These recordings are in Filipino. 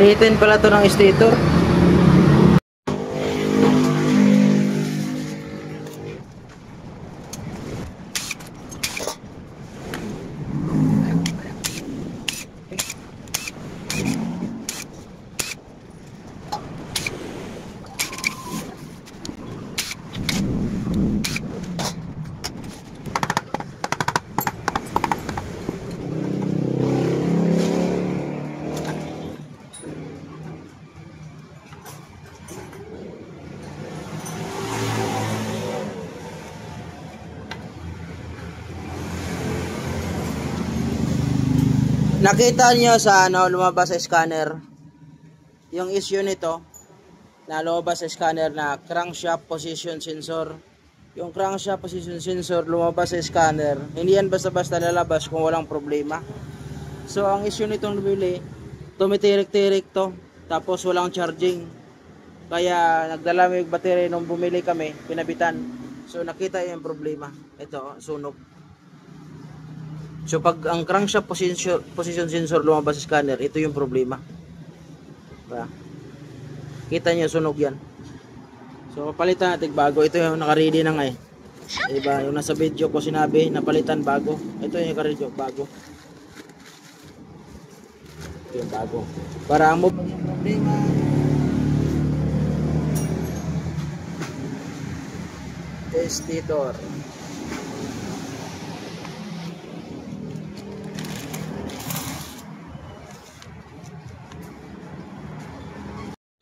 Lihitin pala to ng stator. Nakita nyo sa lumabas sa scanner, yung issue nito na lumabas sa scanner na crankshaft position sensor. Yung crankshaft position sensor lumabas sa scanner, hindi yan basta-basta lalabas kung walang problema. So ang issue nitong bumili, tumitirik-tirik to, tapos walang charging. Kaya nagdala yung battery nung bumili kami, pinabitan. So nakita yung problema. Ito, sunog. So pag ang crankshaft position sensor lumabas sa scanner, ito yung problema. Diba? Kita nyo, sunog yan. So palitan natin bago. Ito yung naka-ready na nga eh. Diba? Yung nasa video ko sinabi, napalitan bago. Ito yung naka-ready bago. Ito yung bago. Para ang move yung problema. Testator.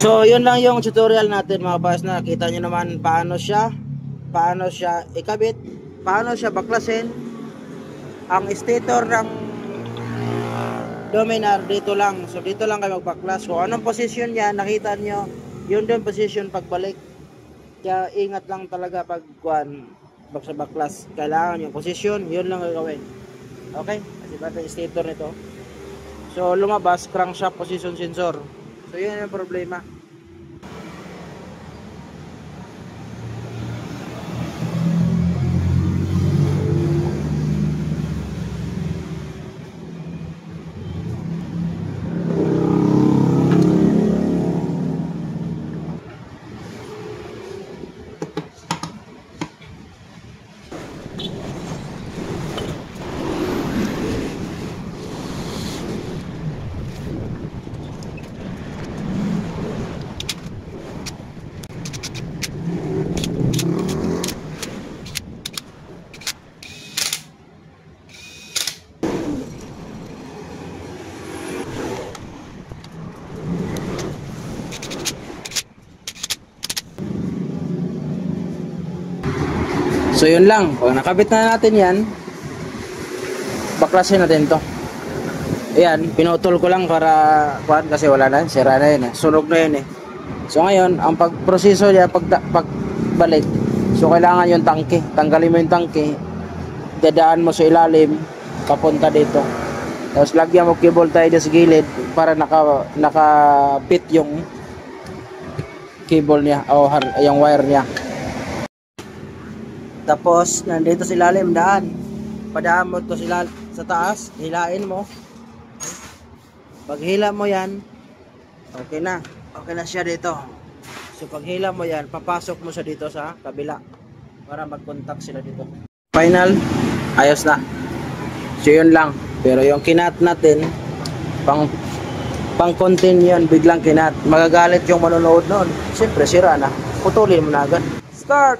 So yun lang yung tutorial natin mga boss, na kita nyo naman paano siya ikabit, paano siya baklasin. Ang stator ng Dominar dito lang, so dito lang kayo magbaklas. So anong position niya, nakita nyo, yun din position pagbalik. Kaya ingat lang talaga pag sa baklas, kailangan yung position, yun lang gagawin. Okay, kasi ba yung stator nito, so lumabas crankshaft position sensor. So yun yung problema. So yun lang, pag nakabit na natin yan, baklasin natin to. Ayan, pinutol ko lang para kasi wala na, sira na yun eh, sunog na yun eh. So ngayon, ang pagproseso niya, pagbalik, so kailangan yung tangke, tanggalin mo yung tangke, dadaan mo sa ilalim, papunta dito. Tapos lagyan mo cable tie sa gilid para nakapit yung cable niya o yung wire niya. Tapos nandito sa ilalim daan. Padaan mo to sa taas, hilain mo. Pag hila mo yan, okay na. Okay na siya dito. So pag hila mo yan, papasok mo siya dito sa kabila para mag-contact sila dito. Final, ayos na. So yun lang. Pero yung kinat natin, pang content yun, biglang kinat. Magagalit yung manonood noon. Siyempre sira na. Putulin mo na agad. Start!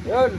Yun.